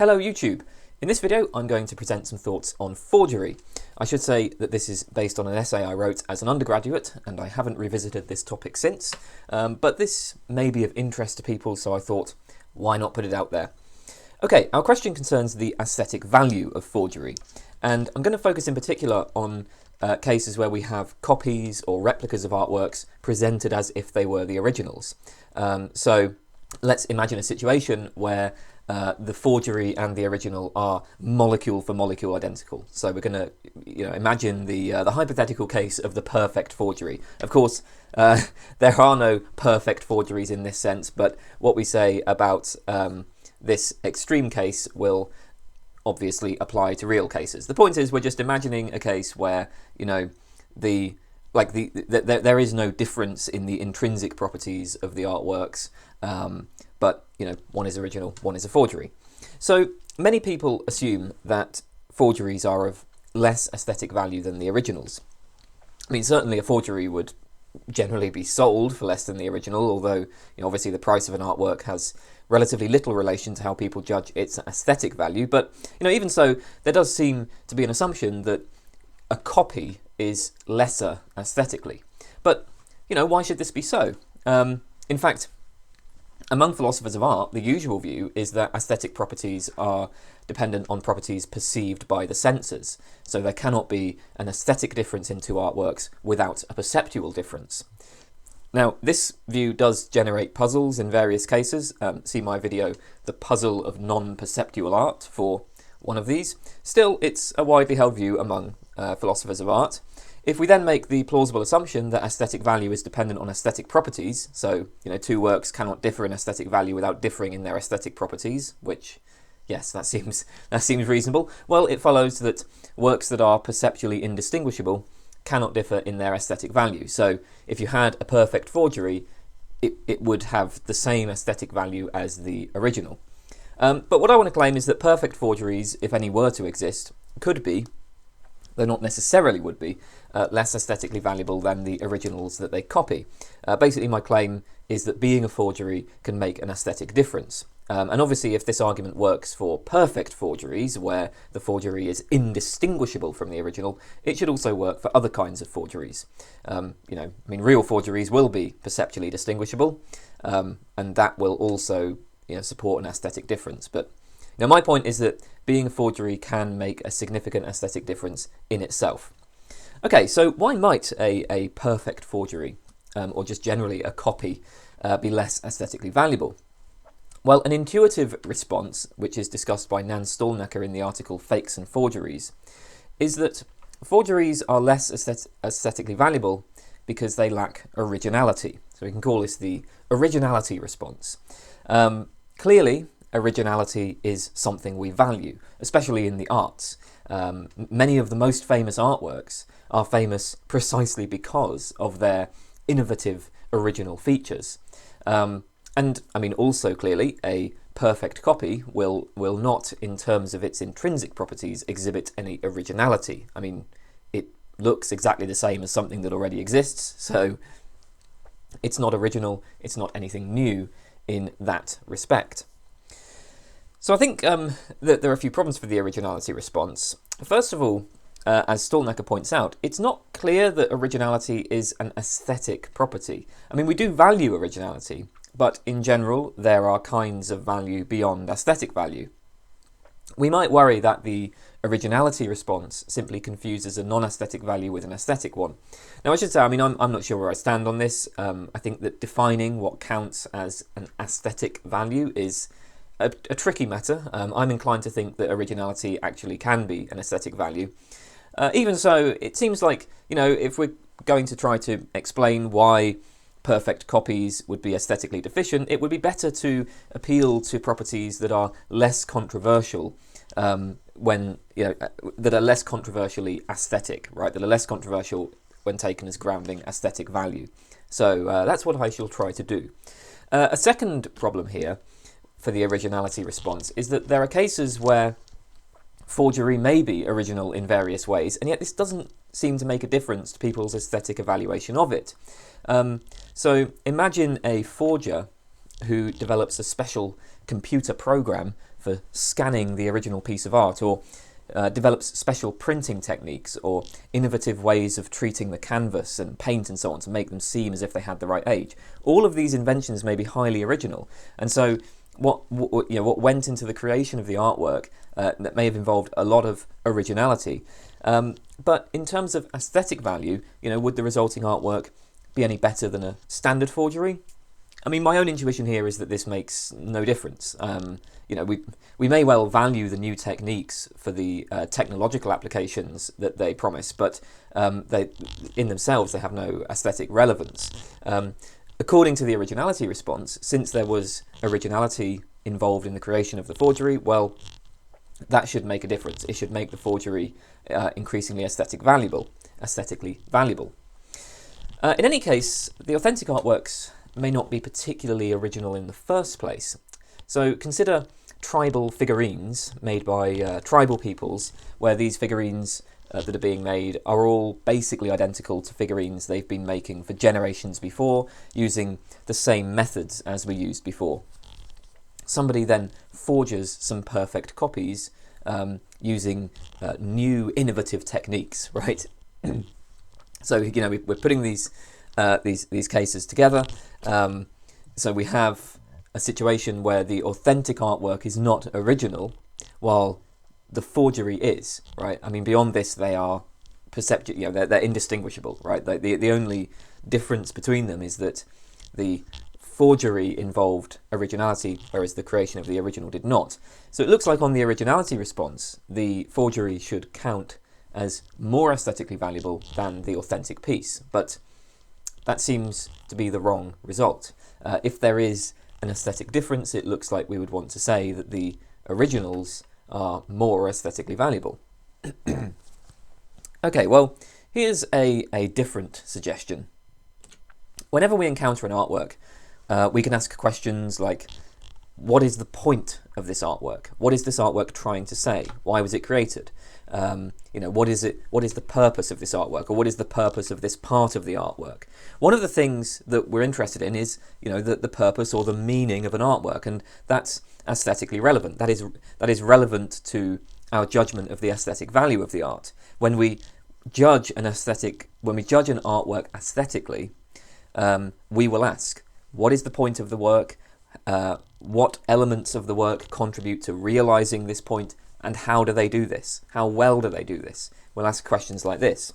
Hello YouTube! In this video I'm going to present some thoughts on forgery. I should say that this is based on an essay I wrote as an undergraduate and I haven't revisited this topic since, but this may be of interest to people, so I thought why not put it out there. Okay, our question concerns the aesthetic value of forgery, and I'm going to focus in particular on cases where we have copies or replicas of artworks presented as if they were the originals. So let's imagine a situation where the forgery and the original are molecule for molecule identical. So we're going to, imagine the hypothetical case of the perfect forgery. Of course, there are no perfect forgeries in this sense, but what we say about this extreme case will obviously apply to real cases. The point is, we're just imagining a case where there is no difference in the intrinsic properties of the artworks, but one is original, one is a forgery. So many people assume that forgeries are of less aesthetic value than the originals. I mean, certainly a forgery would generally be sold for less than the original, although obviously the price of an artwork has relatively little relation to how people judge its aesthetic value. But even so, there does seem to be an assumption that a copy is lesser aesthetically. But why should this be so? In fact, among philosophers of art, the usual view is that aesthetic properties are dependent on properties perceived by the senses. So there cannot be an aesthetic difference in two artworks without a perceptual difference. Now, this view does generate puzzles in various cases. See my video, The Puzzle of Non-Perceptual Art, for one of these. Still, it's a widely held view among philosophers of art. If we then make the plausible assumption that aesthetic value is dependent on aesthetic properties, so two works cannot differ in aesthetic value without differing in their aesthetic properties, which, yes, that seems reasonable, well, it follows that works that are perceptually indistinguishable cannot differ in their aesthetic value. So if you had a perfect forgery, it would have the same aesthetic value as the original. But what I want to claim is that perfect forgeries, if any were to exist, could be, though not necessarily would be, less aesthetically valuable than the originals that they copy. Basically, my claim is that being a forgery can make an aesthetic difference. And obviously, if this argument works for perfect forgeries, where the forgery is indistinguishable from the original, it should also work for other kinds of forgeries. Real forgeries will be perceptually distinguishable, and that will also support an aesthetic difference. But my point is that being a forgery can make a significant aesthetic difference in itself. Okay, so why might a perfect forgery, or just generally a copy, be less aesthetically valuable? Well, an intuitive response, which is discussed by Nan Stalnaker in the article Fakes and Forgeries, is that forgeries are less aesthetically valuable because they lack originality. So we can call this the originality response. Clearly, originality is something we value, especially in the arts. Many of the most famous artworks are famous precisely because of their innovative original features. And also clearly, a perfect copy will not, in terms of its intrinsic properties, exhibit any originality. It looks exactly the same as something that already exists, so it's not original, it's not anything new in that respect. So I think that there are a few problems for the originality response. First of all, as Stalnaker points out, it's not clear that originality is an aesthetic property. We do value originality, but in general, there are kinds of value beyond aesthetic value. We might worry that the originality response simply confuses a non-aesthetic value with an aesthetic one. Now, I should say, I'm not sure where I stand on this. I think that defining what counts as an aesthetic value is a tricky matter. I'm inclined to think that originality actually can be an aesthetic value. Even so, it seems like, if we're going to try to explain why perfect copies would be aesthetically deficient, it would be better to appeal to properties that are less controversial, that are less controversially aesthetic, right? That are less controversial when taken as grounding aesthetic value. So that's what I shall try to do. A second problem here for the originality response is that there are cases where forgery may be original in various ways, and yet this doesn't seem to make a difference to people's aesthetic evaluation of it. So imagine a forger who develops a special computer program for scanning the original piece of art, or develops special printing techniques or innovative ways of treating the canvas and paint and so on to make them seem as if they had the right age. All of these inventions may be highly original, and so what went into the creation of the artwork that may have involved a lot of originality. But in terms of aesthetic value, would the resulting artwork be any better than a standard forgery? I mean, my own intuition here is that this makes no difference. We may well value the new techniques for the technological applications that they promise, but they, in themselves, they have no aesthetic relevance. According to the originality response, since there was originality involved in the creation of the forgery, well, that should make a difference. It should make the forgery increasingly aesthetically valuable. In any case, the authentic artworks may not be particularly original in the first place. So consider tribal figurines made by tribal peoples, where these figurines that are being made are all basically identical to figurines they've been making for generations before, using the same methods as we used before. Somebody then forges some perfect copies using new innovative techniques, right? So we're putting these cases together. So we have a situation where the authentic artwork is not original, while the forgery is, right? I mean, beyond this, they are perceptive. They're indistinguishable, right? The only difference between them is that the forgery involved originality, whereas the creation of the original did not. So it looks like on the originality response, the forgery should count as more aesthetically valuable than the authentic piece, but that seems to be the wrong result. If there is an aesthetic difference, it looks like we would want to say that the originals are more aesthetically valuable. Okay, well, here's a different suggestion. Whenever we encounter an artwork, we can ask questions like, what is the point of this artwork? What is this artwork trying to say? Why was it created? What is it? What is the purpose of this artwork, or what is the purpose of this part of the artwork? One of the things that we're interested in is, the purpose or the meaning of an artwork, and that's aesthetically relevant. That is relevant to our judgment of the aesthetic value of the art. When we judge an artwork aesthetically, we will ask, what is the point of the work? What elements of the work contribute to realizing this point, and how do they do this? How well do they do this? We'll ask questions like this.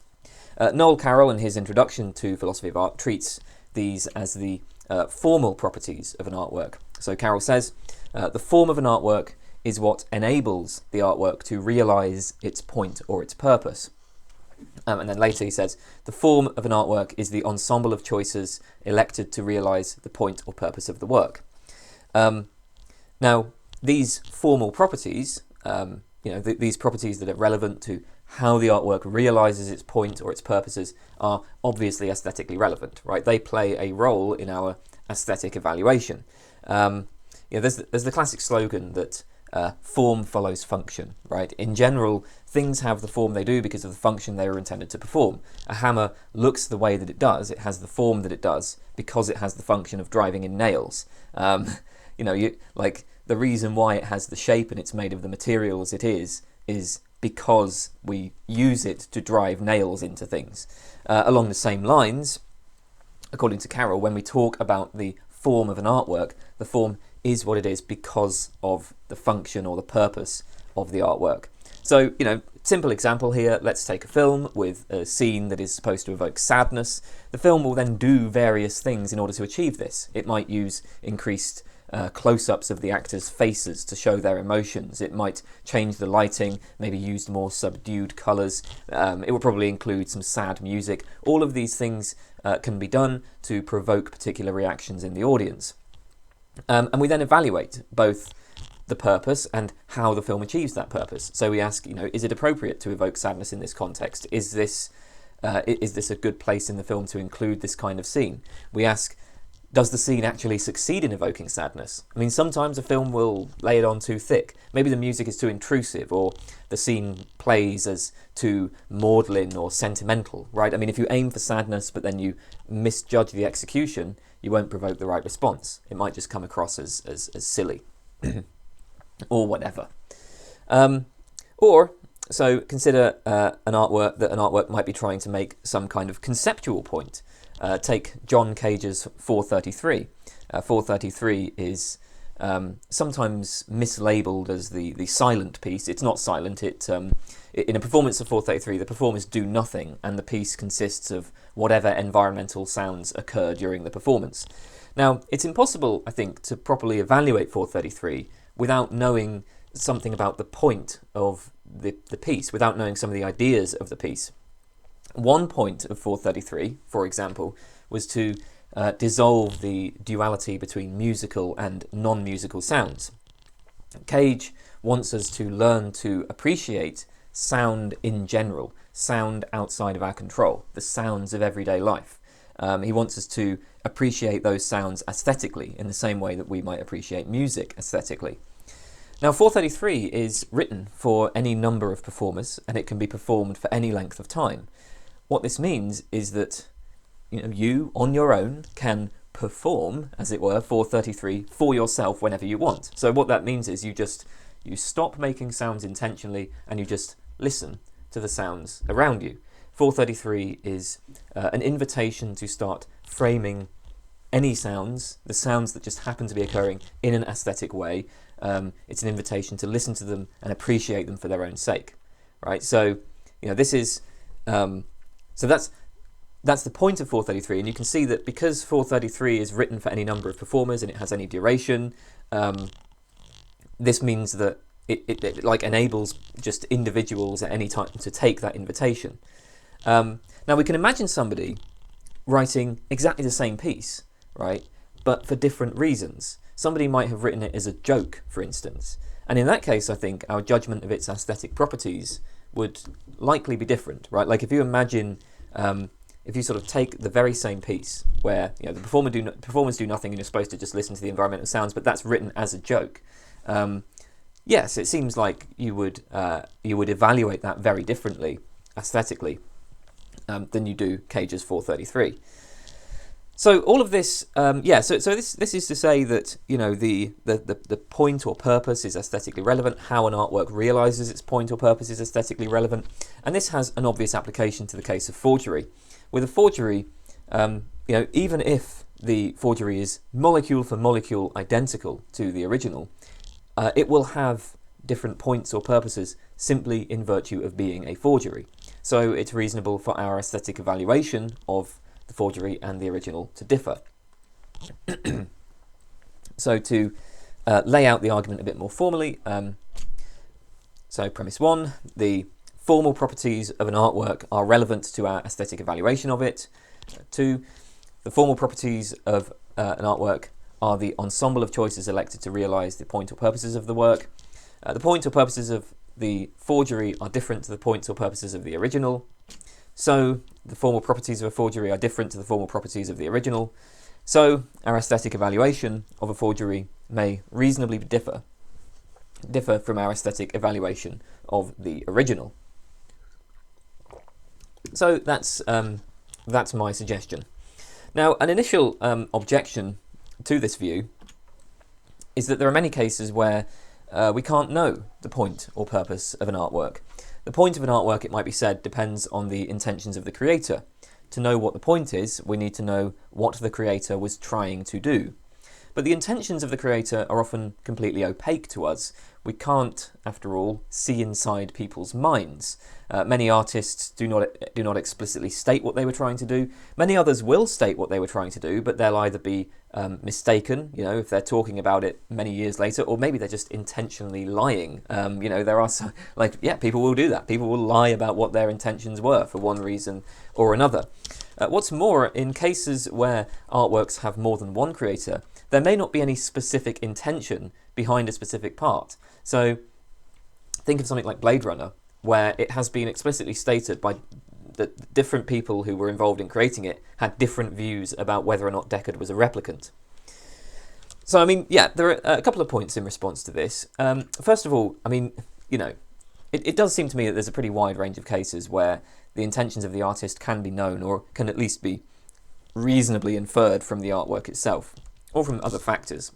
Noel Carroll, in his introduction to philosophy of art, treats these as the formal properties of an artwork. So Carroll says, the form of an artwork is what enables the artwork to realize its point or its purpose. And then later he says, the form of an artwork is the ensemble of choices elected to realize the point or purpose of the work. Now, these formal properties, these properties that are relevant to how the artwork realizes its point or its purposes, are obviously aesthetically relevant, right? They play a role in our aesthetic evaluation. There's the classic slogan that form follows function, right? In general, things have the form they do because of the function they were intended to perform. A hammer looks the way that it does, it has the form that it does because it has the function of driving in nails. The reason why it has the shape and it's made of the materials it is because we use it to drive nails into things. Along the same lines, according to Carroll, when we talk about the form of an artwork, the form is what it is because of the function or the purpose of the artwork. So, simple example here, let's take a film with a scene that is supposed to evoke sadness. The film will then do various things in order to achieve this. It might use increased close-ups of the actors' faces to show their emotions. It might change the lighting, maybe use more subdued colours. It will probably include some sad music. All of these things can be done to provoke particular reactions in the audience. And we then evaluate both the purpose and how the film achieves that purpose. So we ask, is it appropriate to evoke sadness in this context? Is this a good place in the film to include this kind of scene? We ask, does the scene actually succeed in evoking sadness? I mean, sometimes a film will lay it on too thick. Maybe the music is too intrusive, or the scene plays as too maudlin or sentimental, right? I mean, if you aim for sadness, but then you misjudge the execution, you won't provoke the right response. It might just come across as silly. or whatever. Or so consider an artwork might be trying to make some kind of conceptual point. Take John Cage's 433. 433 is sometimes mislabeled as the silent piece. It's not silent. In a performance of 433, the performers do nothing, and the piece consists of whatever environmental sounds occur during the performance. Now, it's impossible, I think, to properly evaluate 433 without knowing something about the point of the piece, without knowing some of the ideas of the piece. One point of 433, for example, was to dissolve the duality between musical and non-musical sounds. Cage wants us to learn to appreciate sound in general, sound outside of our control, the sounds of everyday life. He wants us to appreciate those sounds aesthetically in the same way that we might appreciate music aesthetically. Now, 433 is written for any number of performers, and it can be performed for any length of time. What this means is that you on your own can perform, as it were, 433 for yourself whenever you want. So what that means is you stop making sounds intentionally and you just listen to the sounds around you. 433 is an invitation to start framing any sounds, the sounds that just happen to be occurring, in an aesthetic way. It's an invitation to listen to them and appreciate them for their own sake, right? So, this is that's the point of 433, and you can see that because 433 is written for any number of performers and it has any duration, this means that it like enables just individuals at any time to take that invitation. Now we can imagine somebody writing exactly the same piece, right, but for different reasons. Somebody might have written it as a joke, for instance, and in that case I think our judgment of its aesthetic properties would likely be different, right? Like if you imagine, if you sort of take the very same piece where the performers do nothing and you're supposed to just listen to the environmental sounds, but that's written as a joke. Yes, it seems like you would evaluate that very differently aesthetically than you do Cage's 433. So all of this, so this is to say that the point or purpose is aesthetically relevant. How an artwork realizes its point or purpose is aesthetically relevant, and this has an obvious application to the case of forgery. With a forgery, even if the forgery is molecule for molecule identical to the original, it will have different points or purposes simply in virtue of being a forgery. So it's reasonable for our aesthetic evaluation of the forgery and the original to differ. So to lay out the argument a bit more formally, so premise one, the formal properties of an artwork are relevant to our aesthetic evaluation of it. Two, the formal properties of an artwork are the ensemble of choices elected to realise the point or purposes of the work. The point or purposes of the forgery are different to the points or purposes of the original. So the formal properties of a forgery are different to the formal properties of the original. So our aesthetic evaluation of a forgery may reasonably differ from our aesthetic evaluation of the original. So that's my suggestion. Now, an initial objection to this view is that there are many cases where we can't know the point or purpose of an artwork. The point of an artwork, it might be said, depends on the intentions of the creator. To know what the point is, we need to know what the creator was trying to do. But the intentions of the creator are often completely opaque to us. We can't, after all, see inside people's minds. Many artists do not explicitly state what they were trying to do. Many others will state what they were trying to do, but they'll either be mistaken, if they're talking about it many years later, or maybe they're just intentionally lying. There are people will do that. People will lie about what their intentions were for one reason or another. What's more, in cases where artworks have more than one creator, there may not be any specific intention behind a specific part. So think of something like Blade Runner, where it has been explicitly stated by the different people who were involved in creating it had different views about whether or not Deckard was a replicant. So, there are a couple of points in response to this. First of all, it does seem to me that there's a pretty wide range of cases where the intentions of the artist can be known or can at least be reasonably inferred from the artwork itself or from other factors.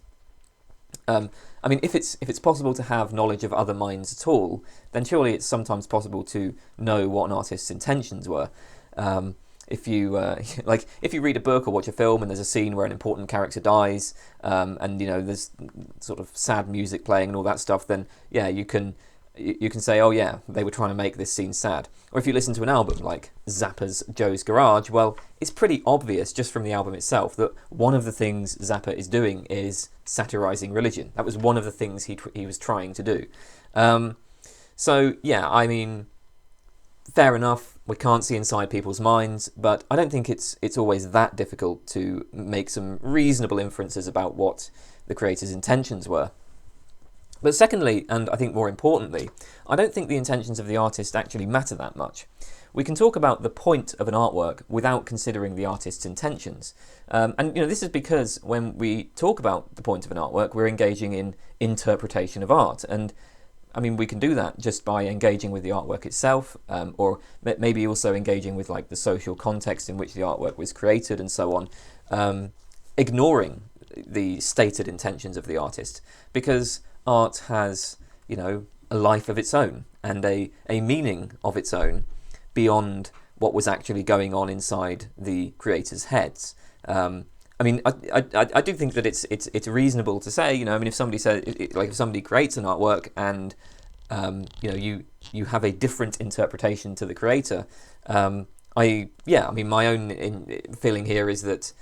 I mean, if it's possible to have knowledge of other minds at all, then surely it's sometimes possible to know what an artist's intentions were. If you if you read a book or watch a film and there's a scene where an important character dies, and there's sort of sad music playing and all that stuff, then yeah, you can say, oh yeah, they were trying to make this scene sad. Or if you listen to an album like Zappa's Joe's Garage, well, it's pretty obvious just from the album itself that one of the things Zappa is doing is satirizing religion. That was one of the things he was trying to do. So yeah, I mean, fair enough, we can't see inside people's minds, but I don't think it's always that difficult to make some reasonable inferences about what the creator's intentions were. But secondly, and I think more importantly, I don't think the intentions of the artist actually matter that much. We can talk about the point of an artwork without considering the artist's intentions. And this is because when we talk about the point of an artwork, we're engaging in interpretation of art. And I mean, we can do that just by engaging with the artwork itself, or maybe also engaging with like the social context in which the artwork was created and so on, ignoring the stated intentions of the artist, because art has, a life of its own and a meaning of its own beyond what was actually going on inside the creators' heads. I mean, I do think that it's reasonable to say, if somebody says, if somebody creates an artwork and you have a different interpretation to the creator. My own feeling here is that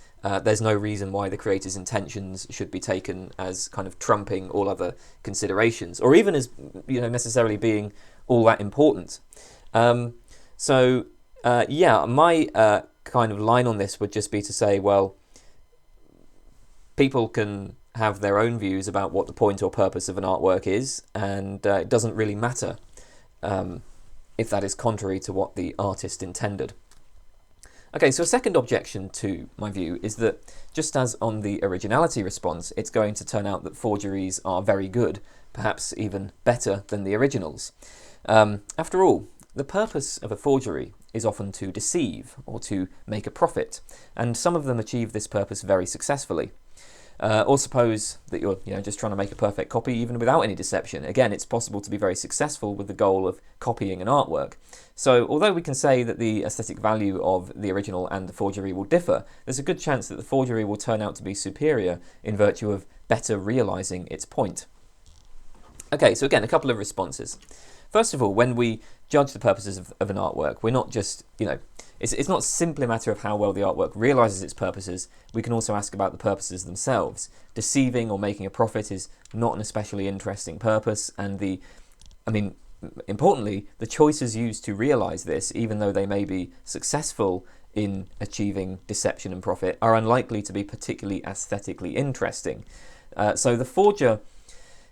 there's no reason why the creator's intentions should be taken as kind of trumping all other considerations, or even as necessarily being all that important. My kind of line on this would just be to say, well, people can have their own views about what the point or purpose of an artwork is, and it doesn't really matter if that is contrary to what the artist intended. Okay, so a second objection to my view is that just as on the originality response, it's going to turn out that forgeries are very good, perhaps even better than the originals. After all, the purpose of a forgery is often to deceive or to make a profit, and some of them achieve this purpose very successfully. Or suppose that you're just trying to make a perfect copy even without any deception. Again, it's possible to be very successful with the goal of copying an artwork. So although we can say that the aesthetic value of the original and the forgery will differ, there's a good chance that the forgery will turn out to be superior in virtue of better realising its point. Okay, so again, a couple of responses. First of all, when we judge the purposes of an artwork, we're not just, it's not simply a matter of how well the artwork realises its purposes. We can also ask about the purposes themselves. Deceiving or making a profit is not an especially interesting purpose, and importantly, the choices used to realise this, even though they may be successful in achieving deception and profit, are unlikely to be particularly aesthetically interesting. So the forger,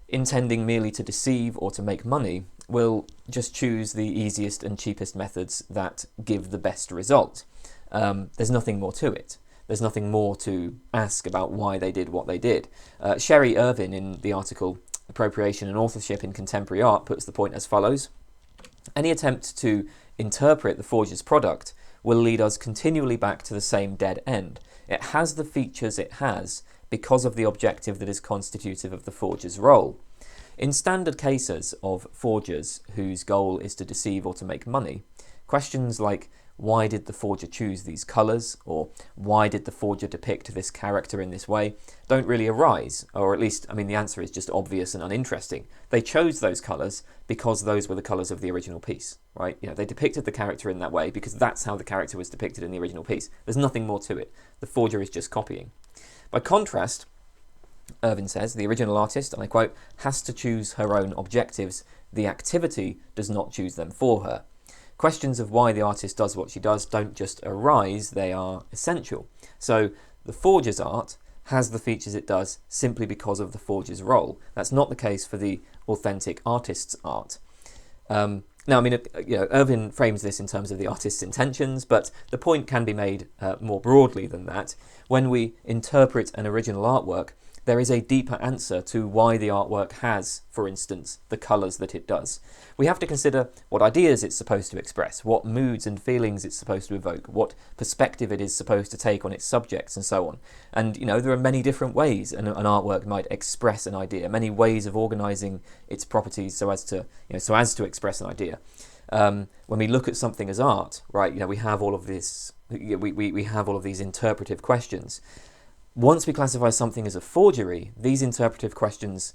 intending merely to deceive or to make money, will just choose the easiest and cheapest methods that give the best result. There's nothing more to it. There's nothing more to ask about why they did what they did. Sherry Irvin, in the article Appropriation and Authorship in Contemporary Art, puts the point as follows. Any attempt to interpret the forger's product will lead us continually back to the same dead end. It has the features it has because of the objective that is constitutive of the forger's role. In standard cases of forgers whose goal is to deceive or to make money, questions like why did the forger choose these colours, or why did the forger depict this character in this way, don't really arise, or at least, the answer is just obvious and uninteresting. They chose those colours because those were the colours of the original piece, right? They depicted the character in that way because that's how the character was depicted in the original piece. There's nothing more to it. The forger is just copying. By contrast, Irvin says, the original artist, and I quote, has to choose her own objectives. The activity does not choose them for her. Questions of why the artist does what she does don't just arise, they are essential. So the forger's art has the features it does simply because of the forger's role. That's not the case for the authentic artist's art. Irvin frames this in terms of the artist's intentions, but the point can be made more broadly than that. When we interpret an original artwork, there is a deeper answer to why the artwork has, for instance, the colours that it does. We have to consider what ideas it's supposed to express, what moods and feelings it's supposed to evoke, what perspective it is supposed to take on its subjects, and so on. And, there are many different ways an artwork might express an idea, many ways of organising its properties so as to express an idea. When we look at something as art, right, we have all of this, we have all of these interpretive questions. Once we classify something as a forgery, these interpretive questions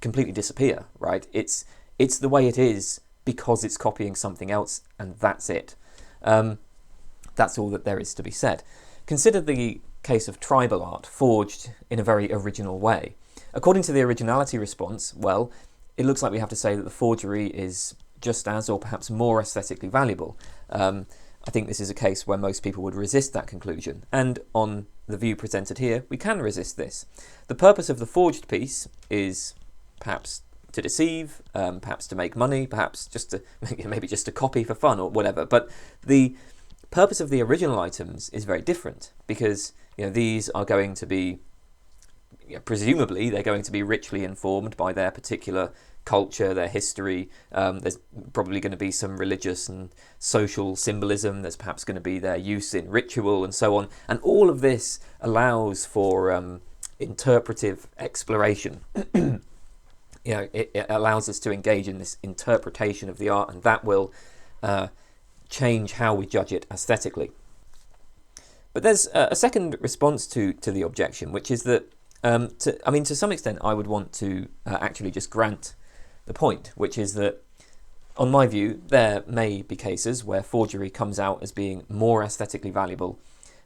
completely disappear, right? It's the way it is because it's copying something else, and that's it. That's all that there is to be said. Consider the case of tribal art forged in a very original way. According to the originality response, well, it looks like we have to say that the forgery is just as, or perhaps more, aesthetically valuable. I think this is a case where most people would resist that conclusion, and on the view presented here, we can resist this. The purpose of the forged piece is perhaps to deceive, perhaps to make money, perhaps just to maybe just to copy for fun or whatever. But the purpose of the original items is very different, because these are going to be, presumably, they're going to be richly informed by their particular culture, their history. There's probably going to be some religious and social symbolism. There's perhaps going to be their use in ritual and so on. And all of this allows for interpretive exploration. It allows us to engage in this interpretation of the art, and that will change how we judge it aesthetically. But there's a second response to the objection, which is that, to some extent, I would want to actually just grant the point, which is that, on my view, there may be cases where forgery comes out as being more aesthetically valuable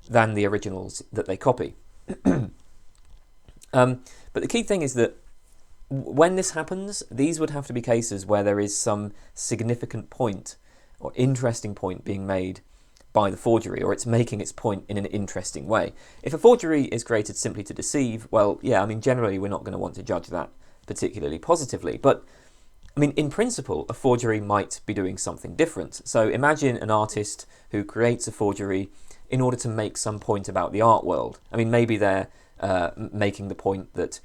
than the originals that they copy. But the key thing is that when this happens, these would have to be cases where there is some significant point or interesting point being made by the forgery, or it's making its point in an interesting way. If a forgery is created simply to deceive, well, generally we're not going to want to judge that particularly positively. But in principle, a forgery might be doing something different. So imagine an artist who creates a forgery in order to make some point about the art world. Maybe they're making the point that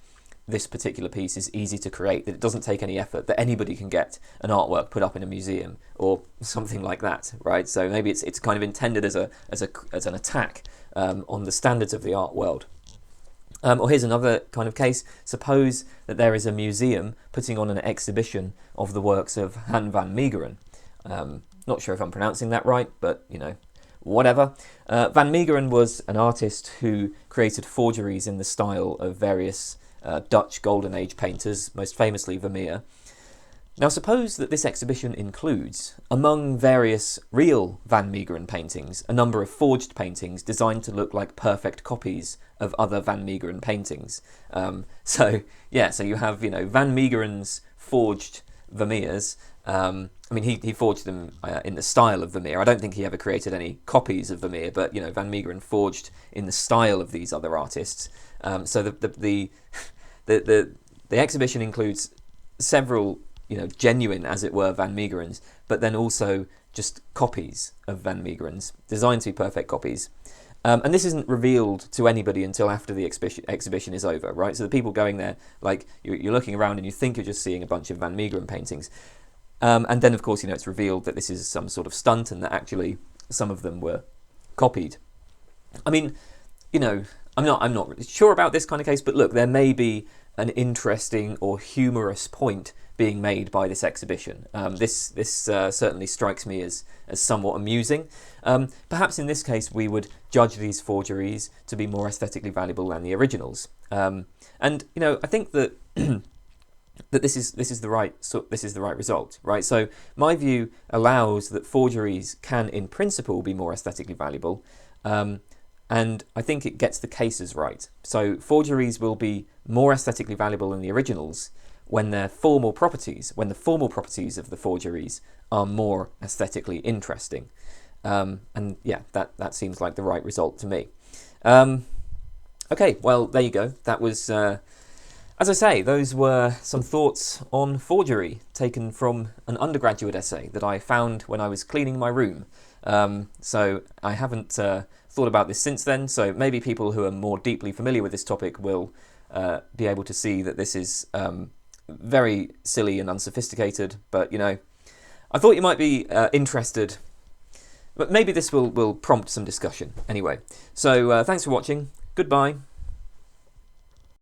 this particular piece is easy to create, that it doesn't take any effort, that anybody can get an artwork put up in a museum or something like that, right? So maybe it's kind of intended as an attack on the standards of the art world. Or here's another kind of case. Suppose that there is a museum putting on an exhibition of the works of Han van Meegeren. Not sure if I'm pronouncing that right, but, whatever. Van Meegeren was an artist who created forgeries in the style of various Dutch Golden Age painters, most famously Vermeer. Now suppose that this exhibition includes, among various real Van Meegeren paintings, a number of forged paintings designed to look like perfect copies of other Van Meegeren paintings. So you have, Van Meegeren's forged Vermeers. He forged them in the style of Vermeer. I don't think he ever created any copies of Vermeer, but, Van Meegeren forged in the style of these other artists. So the exhibition includes several, genuine, as it were, Van Meegerens, but then also just copies of Van Meegerens, designed to be perfect copies. And this isn't revealed to anybody until after the exhibition is over, right? So the people going there, like, you're looking around and you think you're just seeing a bunch of Van Meegeren paintings. And then, of course, it's revealed that this is some sort of stunt and that actually some of them were copied. I'm not really sure about this kind of case, but look, there may be an interesting or humorous point being made by this exhibition. This certainly strikes me as somewhat amusing. Perhaps in this case we would judge these forgeries to be more aesthetically valuable than the originals. I think that that this is the right result, right? So my view allows that forgeries can, in principle, be more aesthetically valuable. And I think it gets the cases right. So forgeries will be more aesthetically valuable than the originals when the formal properties of the forgeries are more aesthetically interesting. That seems like the right result to me. Okay, well, there you go. That was, as I say, those were some thoughts on forgery taken from an undergraduate essay that I found when I was cleaning my room. So I haven't thought about this since then, so maybe people who are more deeply familiar with this topic will be able to see that this is very silly and unsophisticated, but, you know, I thought you might be interested, but maybe this will prompt some discussion. Anyway, so thanks for watching. Goodbye.